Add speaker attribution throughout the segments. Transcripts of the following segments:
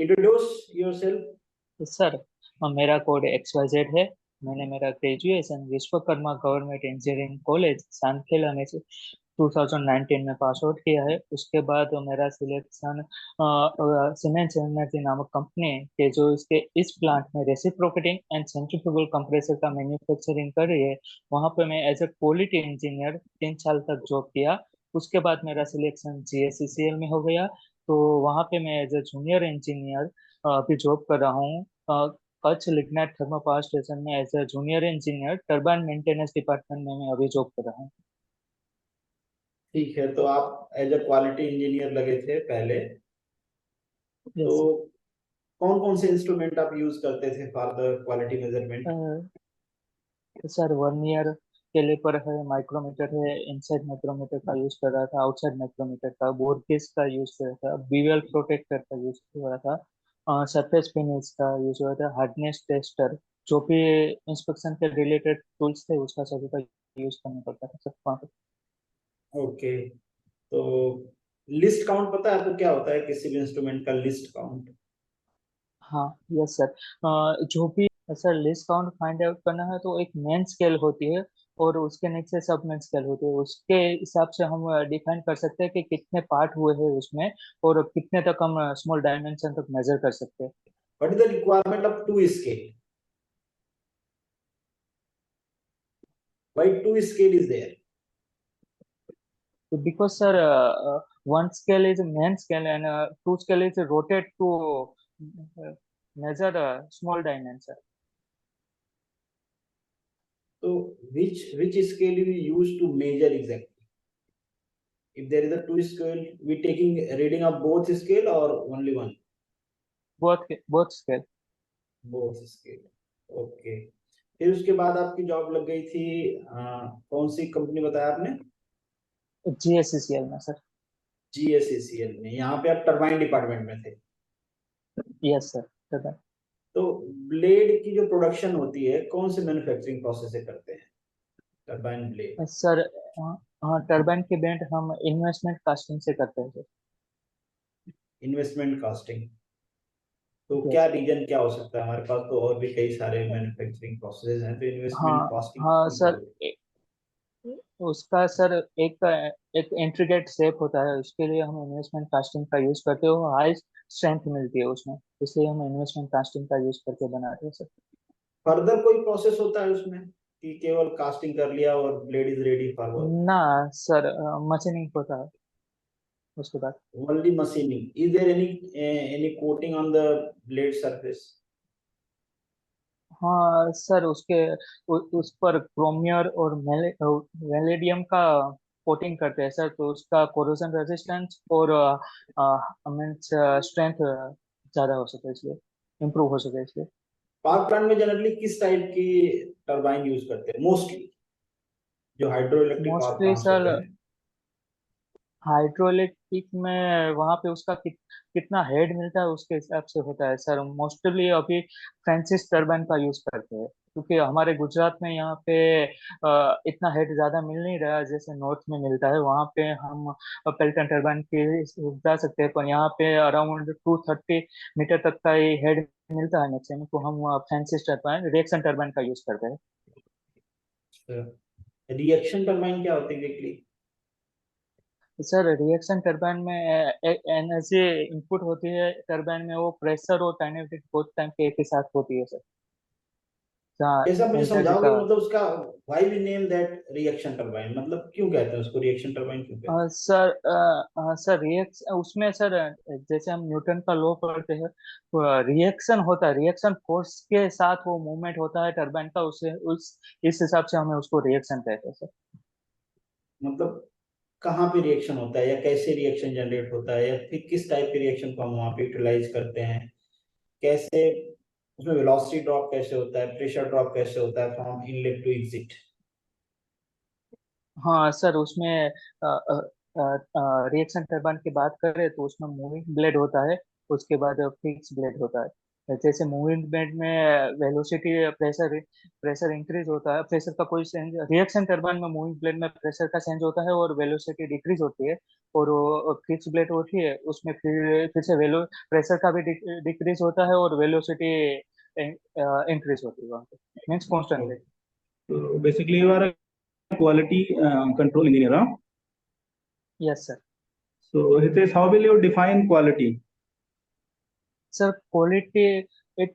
Speaker 1: Introduce yourself.
Speaker 2: Sir मेरा code XYZ है। मैंने मेरा graduation Vishwakarma government engineering college Sankhela में से 2019 में पास आउट किया है। उसके बाद मेरा सिलेक्शन सीमेंस एनर्जी नामक कंपनी के जो इसके इस प्लांट में रेसिप्रोकेटिंग एंड सेंट्रीफ्यूगल कंप्रेसर का मैन्युफैक्चरिंग कर रही है, वहां पे मैं एज ए क्वालिटी इंजीनियर 3 साल तक जॉब किया। उसके बाद मेरा सिलेक्शन GSCCL में हो गया। तो वहां पे मैं एज ए जूनियर इंजीनियर अभी जॉब कर रहा हूँ। Kutch lignite thermal power station में as a junior engineer turbine maintenance department में मैं अभी जॉब कर रहा हूँ।
Speaker 1: ठीक है, तो आप एज अ क्वालिटी इंजीनियर लगे थे पहले। तो
Speaker 2: यस
Speaker 1: कौन कौन से इंस्ट्रूमेंट आप यूज करते थे for the quality measurement?
Speaker 2: Sir vernier caliper है, माइक्रोमीटर है, इनसाइड माइक्रोमीटर का यूज कर रहा था, आउटसाइड माइक्रोमीटर का, बोर केस का यूज कर रहा था, बीवेल प्रोटेक्टर का यूज कर रहा था, सरफेस फिनिश का यूज हो रहा था, हार्डनेस टेस्टर, जो भी इंस्पेक्शन के रिलेटेड टूल्स थे उसका सभी का यूज करना पड़ता था सर वहाँ पे।
Speaker 1: ओके, तो लिस्ट काउंट पता है आपको क्या होता है किसी भी इंस्ट्रूमेंट का लिस्ट काउंट?
Speaker 2: हाँ यस सर। जो भी sir list count find out करना है तो एक मेन स्केल होती है और उसके नीचे सब मेन स्केल होती है। उसके हिसाब से हम डिफाइन कर सकते हैं कि कितने पार्ट हुए हैं उसमें और कितने तक हम स्मॉल डायमेंशन तक मेजर कर सकते हैं।
Speaker 1: What is the requirement of two scale? Why two scale is there?
Speaker 2: तो because sir one scale is main scale and two scale is rotate to measure small dimension.
Speaker 1: तो which scale you use to measure exactly? If there is a two scale, we taking reading of both scale or only one?
Speaker 2: Both scale.
Speaker 1: Both scale. Okay, फिर उसके बाद आपकी job लग गई थी कौन सी company बताया आपने?
Speaker 2: GSCCL में सर।
Speaker 1: GSACL में। यहाँ पे आप टरबाइन डिपार्टमेंट में थे।
Speaker 2: Yes sir.
Speaker 1: तो ब्लेड की जो प्रोडक्शन होती है कौन से मैन्युफैक्चरिंग प्रोसेस से करते हैं टरबाइन ब्लेड?
Speaker 2: सर हाँ हाँ, टरबाइन के बेंट हम इन्वेस्टमेंट कास्टिंग से करते हैं सर।
Speaker 1: Investment casting. तो क्या
Speaker 2: यस।
Speaker 1: रीजन क्या हो सकता है? हमारे पास तो और भी कई सारे मैन्युफैक्चरिंग प्रोसेस हैं, तो इन्वेस्टमेंट
Speaker 2: हाँ
Speaker 1: कास्टिंग
Speaker 2: हाँ
Speaker 1: क्यों
Speaker 2: सर।
Speaker 1: करोगे?
Speaker 2: उसका सर एक एक इंट्रीगेट शेप होता है, उसके लिए हम इन्वेस्टमेंट कास्टिंग का यूज करते हो, हाई स्ट्रेंथ मिलती है उसमें, इसलिए हम इन्वेस्टमेंट कास्टिंग का यूज करके बनाते हैं सर।
Speaker 1: फर्दर कोई प्रोसेस होता है उसमें कि केवल कास्टिंग कर लिया और blade is ready for work?
Speaker 2: ना सर, मशीनिंग होता है उसके बाद।
Speaker 1: Only machining? Is there any coating on the blade surface?
Speaker 2: हाँ सर, उस पर क्रोमियर और वेलेडियम का कोटिंग करते हैं सर, तो उसका कोरोजन रेजिस्टेंस और मीन्स स्ट्रेंथ ज्यादा हो सके इसलिए, इम्प्रूव हो सके इसलिए।
Speaker 1: पावर प्लांट में जनरली किस टाइप की टरबाइन यूज करते हैं मोस्टली, जो hydro electric power
Speaker 2: mostly
Speaker 1: plants
Speaker 2: sir
Speaker 1: होते हैं?
Speaker 2: हाइड्रोइलेक्ट्रिक में वहां पे उसका कितना हेड मिलता है उसके हिसाब से होता है सर। मोस्टली अभी फ्रांसिस टर्बाइन का यूज करते हैं क्योंकि हमारे गुजरात में यहाँ पे इतना हेड ज्यादा मिल नहीं रहा जैसे नॉर्थ में मिलता है। वहाँ पे हम पेल्टन टर्बाइन की जा सकते हैं, पर यहाँ पे अराउंड 230 मीटर तक का ही हेड मिलता है मैक्सिमम, तो हम फ्रांसिस टर्बाइन रिएक्शन टर्बाइन का यूज करते हैं।
Speaker 1: रिएक्शन टरबाइन क्या होती है एग्जैक्टली?
Speaker 2: सर रिएक्शन टरबाइन में एनर्जी इनपुट होती है टरबाइन में, वो प्रेशर और काइनेटिक बोथ टाइम के एक ही साथ होती है सर, जहाँ
Speaker 1: कैसा, मुझे
Speaker 2: एनर्जी
Speaker 1: समझाओगे
Speaker 2: का।
Speaker 1: मतलब उसका why we name that reaction turbine, मतलब क्यों कहते हैं उसको रिएक्शन टरबाइन क्यों कहते
Speaker 2: सर रिएक्स उसमें सर जैसे हम न्यूटन का लॉ पढ़ते हैं, रिएक्शन होता है, रिएक्शन फोर्स के साथ वो मूवमेंट होता है टरबाइन का, उसे उस इस हिसाब से हमें उसको रिएक्शन कहते हैं सर।
Speaker 1: हैं? मतलब कहाँ पे रिएक्शन होता है या कैसे रिएक्शन जनरेट होता है या फिर किस टाइप के रिएक्शन को हम वहाँ पे यूटिलाइज करते हैं? कैसे उसमें वेलोसिटी ड्रॉप कैसे होता है, प्रेशर ड्रॉप कैसे होता है फ्रॉम इनलेट टू एग्जिट?
Speaker 2: हाँ सर, उसमें रिएक्शन टरबाइन की बात करें तो उसमें मूविंग ब्लेड होता है, उसके बाद फिक्स ब्लेड होता है। जैसे मूवमेंट में वेलोसिटी प्रेशर प्रेशर इंक्रीज होता है, प्रेशर का कोई चेंज, रिएक्शन टरबाइन में मूविंग ब्लेड में प्रेशर का चेंज होता है और वेलोसिटी डिक्रीज होती है। और वो फिक्स ब्लेड होती है उसमें फिर से वेलो प्रेशर का भी डिक्रीज होता है और वेलोसिटी इंक्रीज होती है वहाँ पे, means constantly.
Speaker 3: So basically, you are a quality control engineer, huh?
Speaker 2: Yes sir.
Speaker 3: So Hitesh, how will you define quality?
Speaker 2: Sir quality एक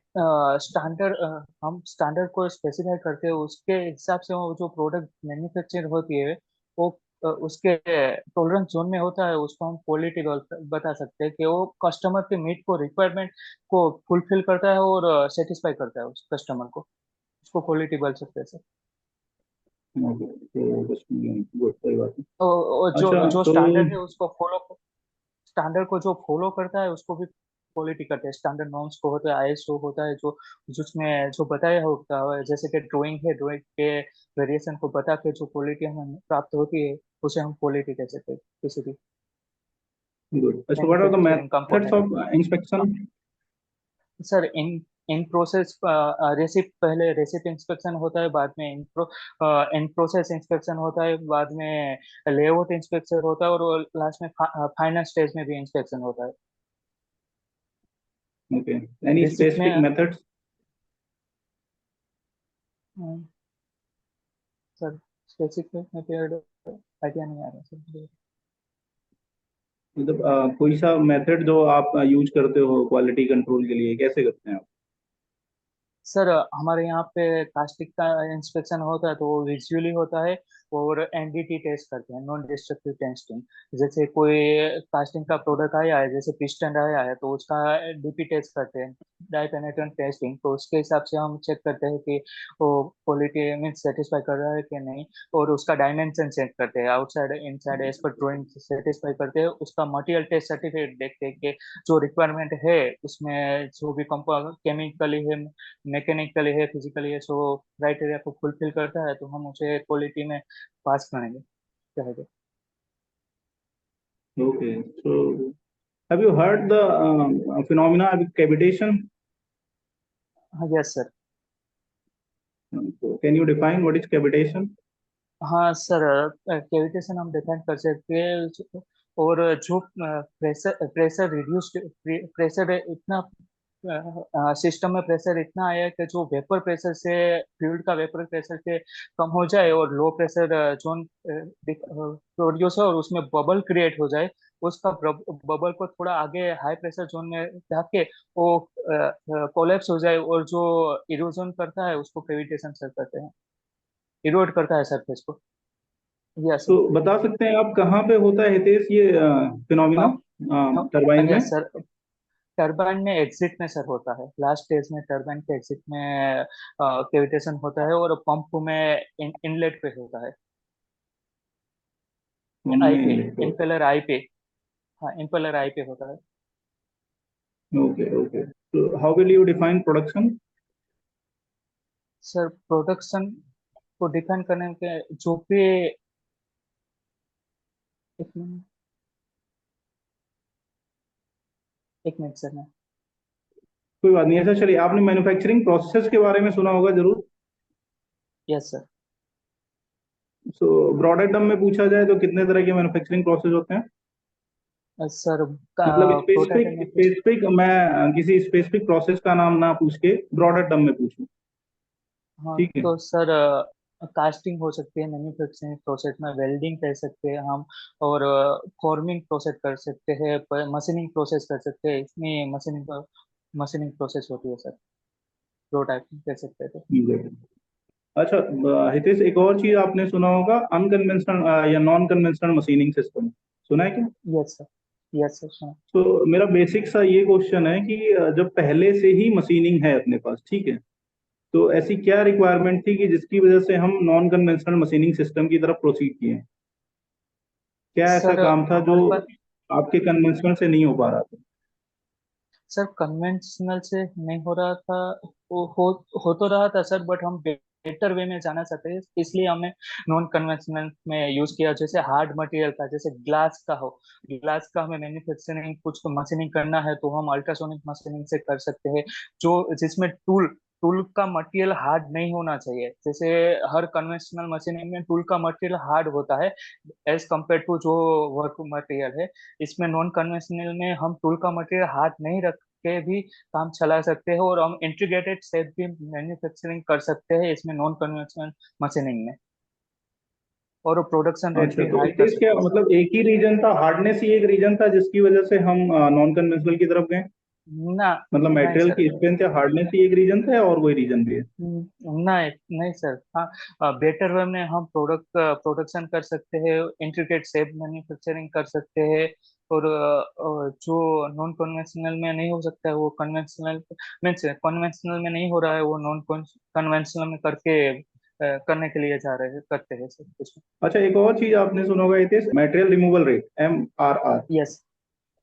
Speaker 2: स्टैंडर्ड, हम स्टैंडर्ड को स्पेसिफाई करते हैं, उसके हिसाब से वो जो प्रोडक्ट मैन्युफैक्चर होती है वो उसके टॉलरेंस जोन में होता है, उसको हम क्वालिटी बता सकते हैं कि वो कस्टमर के नीड को रिक्वायरमेंट को फुलफिल करता है और सेटिस्फाई करता है उस कस्टमर को, उसको क्वालिटी बोल सकते हैं सर।
Speaker 3: Okay, तो बस गुड, सही बात है।
Speaker 2: और जो
Speaker 3: अच्छा
Speaker 2: जो
Speaker 3: तो
Speaker 2: स्टैंडर्ड है उसको फॉलो, स्टैंडर्ड को जो फॉलो करता है उसको भी क्वालिटी करते हैं। स्टैंडर्ड नॉर्म्स को होता है, आईएसओ होता है, जो जिसमें जो बताया होता है, जैसे कि ड्राइंग है, ड्राइंग के वेरिएशन को बता के जो क्वालिटी हमें प्राप्त होती है उसे हम क्वालिटी कह सकते हैं किसी भी
Speaker 3: good. So what are the
Speaker 2: manufacturing
Speaker 3: methods
Speaker 2: component.
Speaker 3: of inspection?
Speaker 2: Sir in in process receipt पहले रेसिप इंस्पेक्शन होता है, बाद में इन प्रोसेस इंस्पेक्शन होता है, बाद में लेआउट इंस्पेक्शन होता है और लास्ट में फाइनल स्टेज में भी इंस्पेक्शन होता है।
Speaker 3: Okay. Any
Speaker 2: रेसिप
Speaker 3: specific
Speaker 2: में
Speaker 3: methods?
Speaker 2: Sir specific method idea नहीं आ रहा सर।
Speaker 3: मतलब कोई सा मेथड जो आप यूज करते हो क्वालिटी कंट्रोल के लिए, कैसे करते हैं आप?
Speaker 2: सर हमारे यहाँ पे कास्टिक का इंस्पेक्शन होता है तो वो विजुअली होता है, और एनडीटी टेस्ट करते हैं, नॉन डिस्ट्रक्टिव टेस्टिंग। जैसे कोई कास्टिंग का प्रोडक्ट आया है, जैसे पिस्टन आया है तो उसका डीपी टेस्ट करते हैं, डाई पेनेट्रेंट टेस्टिंग, तो उसके हिसाब से हम चेक करते हैं कि वो क्वालिटी मीन सेटिस्फाई कर रहा है कि नहीं। और उसका डायमेंशन चेक करते हैं, आउटसाइड इनसाइड एज पर ड्राइंग सेटिस्फाई करते हैं। उसका मटेरियल टेस्ट सर्टिफिकेट देखते हैं कि जो रिक्वायरमेंट है उसमें जो भी केमिकली है, मैकेनिकली है, फिजिकली है, सो क्राइटेरिया को फुलफिल करता है तो हम उसे क्वालिटी में पास करेंगे, कहेंगे।
Speaker 3: Okay. So have you heard the phenomena of cavitation?
Speaker 2: हाँ yes sir.
Speaker 3: So can you define what is cavitation?
Speaker 2: हाँ सर, कैविटेशन हम डिफाइन कर सकते हैं। और जो प्रेशर प्रेशर रिड्यूस प्रेशर इतना सिस्टम में प्रेशर इतना आया है कि जो वेपर प्रेशर से फ्लूइड का वेपर प्रेशर से कम हो जाए और लो प्रेशर जोन प्रोड्यूस हो और उसमें बबल क्रिएट हो जाए, उसका बबल को थोड़ा आगे हाई प्रेशर जोन में जाके वो कोलेप्स हो जाए, और जो इरोजन करता है उसको कैविटेशन सर कहते हैं, इरोड करता है सरफेस को। यस
Speaker 3: तो बता सकते हैं आप कहाँ पे होता है हितेश ये फिनोमिना टरबाइन में?
Speaker 2: यस सर, टरबाइन में एग्जिट में सर होता है, लास्ट स्टेज में टरबाइन के एग्जिट में कैविटेशन होता है, और पंप में इनलेट पे होता है, आई पे,
Speaker 3: उनमें
Speaker 2: इम्पेलर आई पे। हाँ इम्पेलर आई पे होता है।
Speaker 3: Okay okay. तो how will you define production?
Speaker 2: Sir production को डिफाइन करने के जो भी, एक मिनट, एक मिनट सर मैं।
Speaker 3: कोई बात नहीं, ऐसा चलिए, आपने मैन्युफैक्चरिंग प्रोसेस के बारे में सुना होगा जरूर।
Speaker 2: Yes sir.
Speaker 3: So broader term में पूछा जाए तो कितने तरह के मैन्युफैक्चरिंग प्रोसेस होते हैं?
Speaker 2: सर
Speaker 3: मतलब
Speaker 2: प्रोटोटाइप
Speaker 3: स्पेसिफिक
Speaker 2: में
Speaker 3: स्पेसिफिक मैं किसी स्पेसिफिक प्रोसेस का नाम ना पूछ के ब्रॉडर टर्म में पूछूं,
Speaker 2: हाँ
Speaker 3: ठीक है?
Speaker 2: तो सर कास्टिंग हो सकती है, मैन्युफैक्चरिंग प्रोसेस में वेल्डिंग कर सकते हैं हम, और फॉर्मिंग प्रोसेस कर सकते हैं, मशीनिंग प्रोसेस कर सकते हैं, इसमें मशीनिंग मशीनिंग प्रोसेस होती है सर, प्रोटोटाइपिंग कर सकते हैं तो।
Speaker 3: ठीक है। अच्छा हितेश, एक और चीज आपने सुना होगा, अनकन्वेंशनल या नॉन कन्वेंशनल मशीनिंग सिस्टम, सुना है क्या?
Speaker 2: Yes sir. यस सर हाँ।
Speaker 3: तो मेरा बेसिक सा ये क्वेश्चन है कि जब पहले से ही मशीनिंग है अपने पास, ठीक है, तो ऐसी क्या रिक्वायरमेंट थी कि जिसकी वजह से हम नॉन कन्वेंशनल मशीनिंग सिस्टम की तरफ प्रोसीड किए? क्या ऐसा
Speaker 2: सर
Speaker 3: काम था जो
Speaker 2: हमारे पास,
Speaker 3: आपके कन्वेंशनल से नहीं हो पा रहा था?
Speaker 2: सर कन्वेंशनल से नहीं हो रहा था, वो हो तो रहा था सर, बट हम बेटर वे में जाना चाहते हैं, इसलिए हमें नॉन कन्वेंशनल में यूज किया। जैसे हार्ड मटेरियल का, जैसे ग्लास का हो, ग्लास का हमें मैन्युफैक्चरिंग कुछ मशीनिंग करना है तो हम अल्ट्रासोनिक मशीनिंग से कर सकते हैं, जो जिसमें टूल टूल का मटेरियल हार्ड नहीं होना चाहिए। जैसे हर कन्वेंशनल मशीनिंग में टूल का मटेरियल हार्ड होता है एज कम्पेयर टू जो वर्क मटेरियल है। इसमें नॉन कन्वेंशनल में हम टूल का मटेरियल हार्ड नहीं रख के भी काम चला सकते हैं, और हम इंटीग्रेटेड सेट भी मैन्युफैक्चरिंग कर सकते हैं इसमें नॉन कन्वेंशनल मशीनिंग में, और प्रोडक्शन रेट
Speaker 3: अच्छा,
Speaker 2: भी
Speaker 3: तो
Speaker 2: हाई कर
Speaker 3: हितेश क्या
Speaker 2: सकते हैं।
Speaker 3: मतलब एक ही रीजन था, हार्डनेस ही एक रीजन था जिसकी वजह से हम नॉन कन्वेंशनल की तरफ गए?
Speaker 2: ना,
Speaker 3: मतलब
Speaker 2: नहीं
Speaker 3: मटेरियल
Speaker 2: सर।
Speaker 3: की स्ट्रेंथ या हार्डनेस ही एक रीजन था या और कोई रीजन भी है?
Speaker 2: नहीं नहीं सर, हाँ, बेटर वे में हम प्रोडक्शन कर सकते हैं, इंट्रिकेट शेप मैन्युफैक्चरिंग कर सकते हैं, और जो नॉन कन्वेंशनल में नहीं हो सकता है वो कन्वेंशनल मीन्स कन्वेंशनल में नहीं हो रहा है वो नॉन कन्वेंशनल में करने के लिए जा रहे हैं, करते हैं सर इसमें।
Speaker 3: अच्छा, एक और चीज आपने सुना होगा Hitesh, material removal rate, MRR।
Speaker 2: Yes.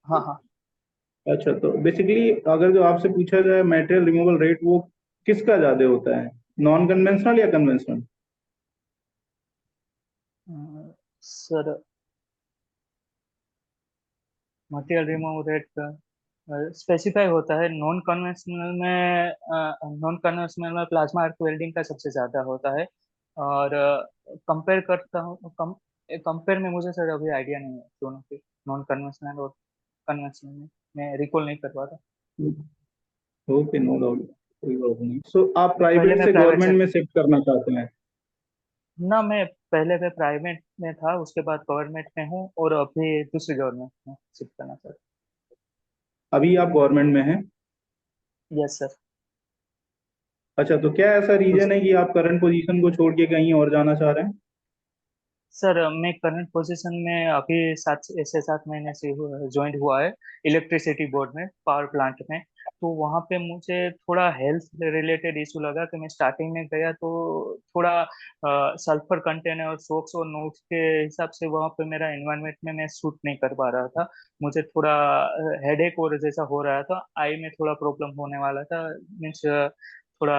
Speaker 2: हाँ हाँ।
Speaker 3: अच्छा, तो बेसिकली अगर जो आपसे पूछा जाए मटेरियल रिमूवल रेट, वो किसका ज्यादा होता है, नॉन कन्वेंशनल या conventional?
Speaker 2: Sir material remove rate specify होता है नॉन कन्वेंशनल में। नॉन कन्वेंशनल में प्लाज्मा आर्क वेल्डिंग का सबसे ज्यादा होता है, और कंपेयर करता हूँ कंपेयर में मुझे सर अभी आइडिया नहीं है दोनों के, नॉन कन्वेंशनल और कन्वेंशनल में मैं रिकॉल नहीं कर पा रहा।
Speaker 3: ओके, नो डाउट, कोई बात नहीं। सो आप
Speaker 2: पहले
Speaker 3: प्राइवेट
Speaker 2: मैं
Speaker 3: से
Speaker 2: प्राइवेट से
Speaker 3: गवर्नमेंट में शिफ्ट करना चाहते हैं?
Speaker 2: ना, मैं पहले मैं प्राइवेट में था, उसके बाद गवर्नमेंट में हूँ, और अभी दूसरी गवर्नमेंट में शिफ्ट करना सर।
Speaker 3: अभी आप गवर्नमेंट में हैं?
Speaker 2: Yes sir.
Speaker 3: अच्छा, तो क्या ऐसा रीजन है कि आप करंट पोजीशन को छोड़ के कहीं और जाना चाह रहे हैं?
Speaker 2: सर मैं करंट पोजीशन में अभी 7 से 7 महीने से ज्वाइन हुआ है इलेक्ट्रिसिटी बोर्ड में, पावर प्लांट में। तो वहाँ पे मुझे थोड़ा हेल्थ रिलेटेड इशू लगा कि मैं स्टार्टिंग में गया तो थोड़ा सल्फर कंटेंट और सोक्स और नोट्स के हिसाब से वहाँ पे मेरा एनवायरनमेंट में मैं सूट नहीं कर पा रहा था। मुझे थोड़ा हेडेक और जैसा हो रहा था, आई में थोड़ा प्रॉब्लम होने वाला था, मीन्स थोड़ा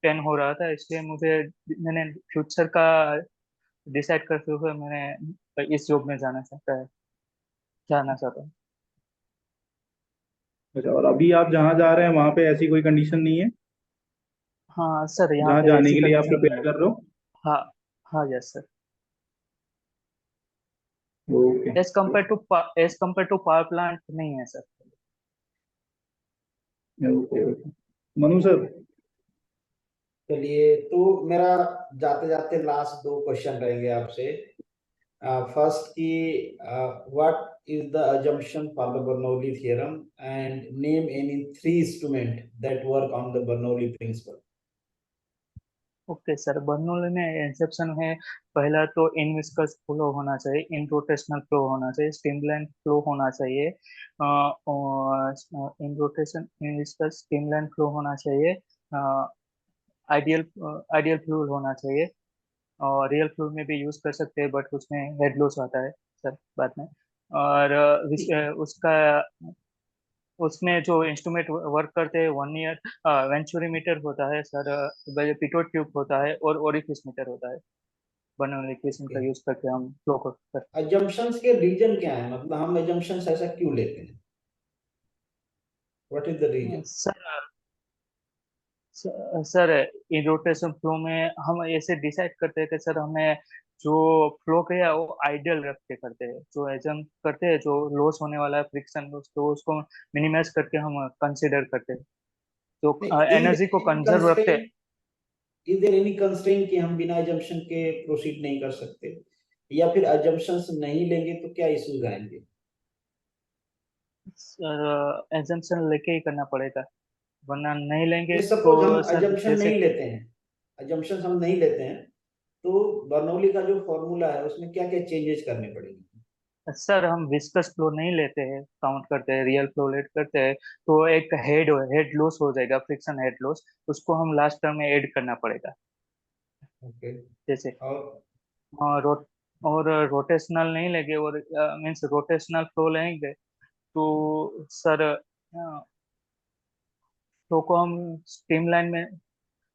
Speaker 2: पेन हो रहा था, इसलिए मैंने फ्यूचर का डिसाइड करते हुए मैंने इस जॉब में जाना चाहता हूँ।
Speaker 3: अच्छा, और अभी आप जहाँ जा रहे हैं वहाँ पे ऐसी कोई कंडीशन नहीं है
Speaker 2: हाँ सर, यहाँ
Speaker 3: जहाँ
Speaker 2: पे
Speaker 3: जाने
Speaker 2: ऐसी
Speaker 3: के लिए आप
Speaker 2: कंडीशन नहीं
Speaker 3: प्रिपेयर
Speaker 2: है।
Speaker 3: कर रहे हो?
Speaker 2: हाँ हाँ, yes sir.
Speaker 3: Okay.
Speaker 2: As compare to power plant नहीं है sir.
Speaker 3: Okay, okay. Manu sir.
Speaker 1: चलिए, तो मेरा जाते जाते लास्ट दो क्वेश्चन रहेंगे आपसे। फर्स्ट की, what is the assumption for the Bernoulli theorem and name any three instrument that work on the Bernoulli principle.
Speaker 2: Okay sir, Bernoulli में इंसेप्शन है। पहला तो इन विस्कस फ्लो होना चाहिए, इन रोटेशनल फ्लो होना चाहिए, स्ट्रीमलाइन फ्लो होना चाहिए, और इन विस्कस स्ट्रीमलाइन फ्लो होना चाहिए, आइडियल आइडियल फ्लूइड होना चाहिए, और रियल फ्लूइड में भी यूज कर सकते हैं बट उसमें हेड लॉस आता है सर बाद में। और उसका उसमें जो इंस्ट्रूमेंट वर्क करते हैं 1 ईयर वेंचुरीमीटर होता है सर, पिटोट ट्यूब होता है, और ओरिफिस मीटर होता है। बर्नौली इक्वेशन का यूज करके हम फ्लो करते
Speaker 1: assumptions के रीजन क्या है, मतलब हम assumptions ऐसा क्यों लेते हैं? व्हाट इज द
Speaker 2: हैं
Speaker 1: रीजन?
Speaker 2: सर इन रोटेशन फ्लो में हम ऐसे डिसाइड करते हैं कि सर हमें जो फ्लो किया वो आइडियल रख के करते हैं, जो एजम करते हैं जो लॉस होने वाला है फ्रिक्शन लॉस, तो उसको मिनिमाइज करके हम कंसिडर करते हैं, जो एनर्जी को कंजर्व रखते हैं।
Speaker 1: इज देयर एनी कंस्ट्रेंट कि हम बिना assumption के प्रोसीड नहीं कर सकते, या फिर assumptions नहीं लेंगे तो क्या इश्यूज आएंगे?
Speaker 2: सर एजम्पशन लेके ही करना पड़ेगा, वरना नहीं लेंगे
Speaker 1: नहीं,
Speaker 2: तो
Speaker 1: सपोज हम
Speaker 2: सर
Speaker 1: assumption
Speaker 2: जैसे
Speaker 1: नहीं लेते हैं, assumptions हम नहीं लेते हैं, तो बर्नौली का जो फॉर्मूला है उसमें क्या क्या चेंजेस करने पड़ेंगे?
Speaker 2: सर हम विस्कस फ्लो नहीं लेते हैं, काउंट करते हैं, रियल फ्लो लेट करते हैं, तो एक हेड लॉस हो जाएगा, फ्रिक्शन हेड लॉस, उसको हम लास्ट टर्म में ऐड करना पड़ेगा।
Speaker 1: ओके।
Speaker 2: जैसे
Speaker 1: और
Speaker 2: रो, और रोटेशनल नहीं लेंगे, और मीन्स रोटेशनल फ्लो लेंगे तो सर फ्लो को हम स्ट्रीमलाइन में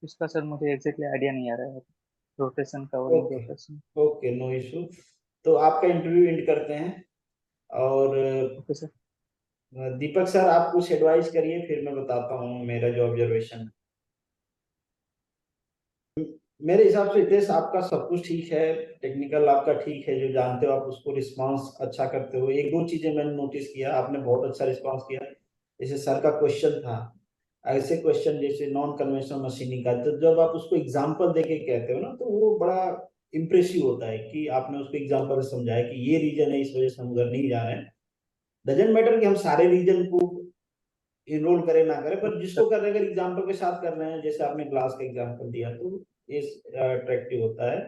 Speaker 2: उसका सर मुझे एग्जैक्टली आइडिया नहीं आ रहा है, रोटेशन का और
Speaker 1: okay
Speaker 2: rotation.
Speaker 1: Okay, no issue. तो आपका इंटरव्यू एंड करते हैं। और
Speaker 2: ओके सर।
Speaker 1: दीपक सर, आप कुछ एडवाइस करिए, फिर मैं बताता हूँ मेरा जो ऑब्जर्वेशन। मेरे हिसाब से हितेश, आपका सब कुछ ठीक है, टेक्निकल आपका ठीक है, जो जानते हो आप उसको रिस्पांस अच्छा करते हो। एक दो चीजें मैंने नोटिस किया, आपने बहुत अच्छा रिस्पांस किया। जैसे सर का क्वेश्चन था, ऐसे क्वेश्चन जैसे नॉन कन्वेंशनल मशीनिंग का, तो जब आप उसको एग्जांपल देके कहते हो ना, तो वो बड़ा इंप्रेसिव होता है कि आपने उसको एग्जांपल से समझाया कि ये रीजन है, इस वजह से हम उधर नहीं जा रहे हैं। डजेंट मैटर कि हम सारे रीजन को इनरोल करें ना करें, पर जिसको कर रहे हैं, अगर एग्जाम्पल के साथ कर रहे हैं, जैसे आपने क्लास का एग्जाम्पल दिया, तो इस अट्रैक्टिव होता है।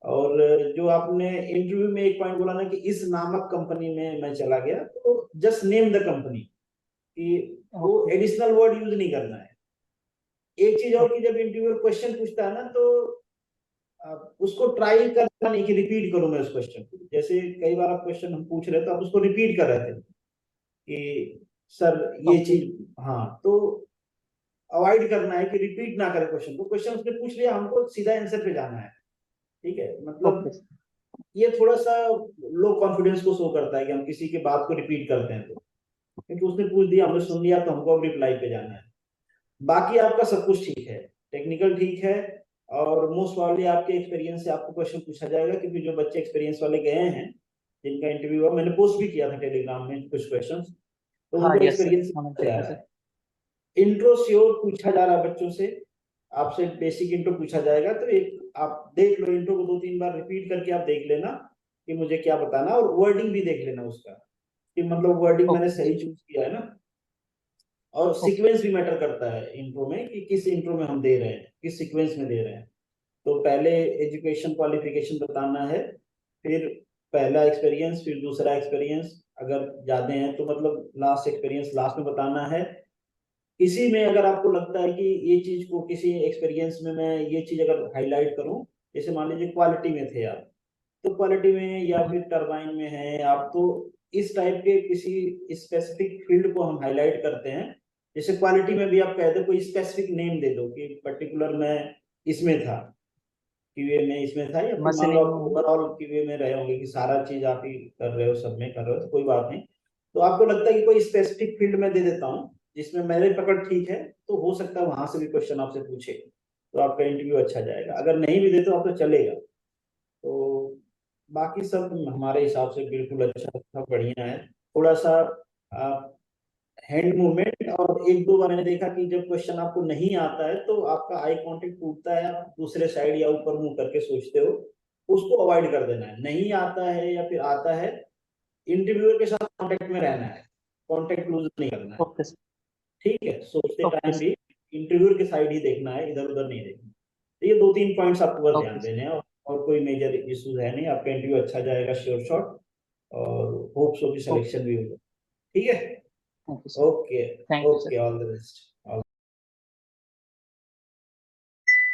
Speaker 1: और जो आपने इंटरव्यू में एक पॉइंट बोला ना कि इस नामक कंपनी में मैं चला गया, तो जस्ट नेम द कंपनी, कि वो
Speaker 2: ओके
Speaker 1: एडिशनल वर्ड यूज नहीं करना है। एक चीज और
Speaker 2: ओके
Speaker 1: कि जब इंटरव्यूअर क्वेश्चन पूछता है ना, तो उसको ट्राई करना नहीं कि रिपीट करूं मैं उस क्वेश्चन को। जैसे कई बार आप क्वेश्चन हम पूछ रहे थे, तो आप उसको रिपीट कर रहे थे कि सर ये
Speaker 2: ओके
Speaker 1: चीज, हाँ, तो अवॉइड करना है कि रिपीट ना करें क्वेश्चन को। क्वेश्चन उसने पूछ लिया, हमको सीधा आंसर पे जाना है। ठीक है,
Speaker 2: ओके
Speaker 1: मतलब ये थोड़ा सा लो कॉन्फिडेंस को शो करता है कि हम किसी की बात को रिपीट करते हैं, तो क्योंकि उसने पूछ दिया, हमने सुन लिया, तो हमको अब रिप्लाई पे जाना है। बाकी आपका सब कुछ ठीक है, टेक्निकल ठीक है। और मोस्ट प्रॉब्ली आपके एक्सपीरियंस से आपको क्वेश्चन पूछा जाएगा, क्योंकि जो बच्चे एक्सपीरियंस वाले गए हैं, जिनका इंटरव्यू हुआ, मैंने पोस्ट भी किया था टेलीग्राम में कुछ क्वेश्चन, तो
Speaker 2: हाँ,
Speaker 1: उनको
Speaker 2: यस सर,
Speaker 1: एक्सपीरियंस
Speaker 2: मैंने
Speaker 1: जा
Speaker 2: देखा
Speaker 1: रहा
Speaker 2: सर।
Speaker 1: है। इंट्रो श्योर पूछा जा रहा है बच्चों से, आपसे बेसिक इंट्रो पूछा जाएगा, तो एक आप देख लो, इंट्रो को 2-3 बार रिपीट करके आप देख लेना कि मुझे क्या बताना, और वर्डिंग भी देख लेना उसका, कि मतलब वर्डिंग मैंने
Speaker 2: ओके
Speaker 1: सही चूज किया है ना। और
Speaker 2: ओके
Speaker 1: सीक्वेंस भी मैटर करता है इंट्रो में, कि किस इंट्रो में हम दे रहे हैं, किस सीक्वेंस में दे रहे हैं। तो पहले एजुकेशन क्वालिफिकेशन बताना है, फिर पहला एक्सपीरियंस, फिर दूसरा एक्सपीरियंस, अगर ज्यादा है तो मतलब लास्ट एक्सपीरियंस लास्ट में बताना है। इसी में अगर आपको लगता है कि ये चीज को किसी एक्सपीरियंस में मैं ये चीज अगर हाईलाइट करूं, जैसे मान लीजिए क्वालिटी में थे आप, तो क्वालिटी में या फिर टरबाइन में है आप, तो इस टाइप के किसी स्पेसिफिक फील्ड को हम हाईलाइट करते हैं। जैसे क्वालिटी में भी आप कह दो, कोई स्पेसिफिक नेम दे दो कि पर्टिकुलर मैं इसमें था, क्यूए में इसमें था, या फिर मान लो
Speaker 2: मशीनिंग
Speaker 1: आप ओवरऑल क्यूए में रहे होंगे कि सारा चीज आप ही कर रहे हो, सब में कर रहे हो, तो कोई बात नहीं। तो आपको लगता है कि कोई स्पेसिफिक फील्ड में दे देता हूँ जिसमें मेरे पकड़ ठीक है, तो हो सकता है वहां से भी क्वेश्चन आपसे पूछे, तो आपका इंटरव्यू अच्छा जाएगा। अगर नहीं भी दे तो आप तो चलेगा। तो बाकी सब हमारे हिसाब से बिल्कुल अच्छा था, बढ़िया है। थोड़ा सा हैंड मूवमेंट, और एक दो बार मैंने देखा कि जब क्वेश्चन आपको नहीं आता है, तो आपका आई कांटेक्ट टूटता है, आप दूसरे साइड या ऊपर मुंह करके सोचते हो, उसको अवॉइड कर देना है। नहीं आता है या फिर आता है, इंटरव्यूअर के साथ कांटेक्ट में रहना है, कांटेक्ट लूज नहीं करना है।
Speaker 2: Okay sir.
Speaker 1: ठीक है, सोचते
Speaker 2: ओके
Speaker 1: टाइम
Speaker 2: सर।
Speaker 1: भी इंटरव्यूअर के साइड ही देखना है, इधर उधर नहीं देखना। तो ये 2-3 पॉइंट्स आपको बस ध्यान
Speaker 2: ओके सर।
Speaker 1: देने हैं, और कोई मेजर इश्यूज है नहीं, आपका इंटरव्यू अच्छा जाएगा श्योर शॉट। और होप सो की
Speaker 2: ओके
Speaker 1: सिलेक्शन भी होगा। ठीक है,
Speaker 2: thank you sir.
Speaker 1: Okay.
Speaker 2: Thank you
Speaker 1: okay,
Speaker 2: sir.
Speaker 1: All the best.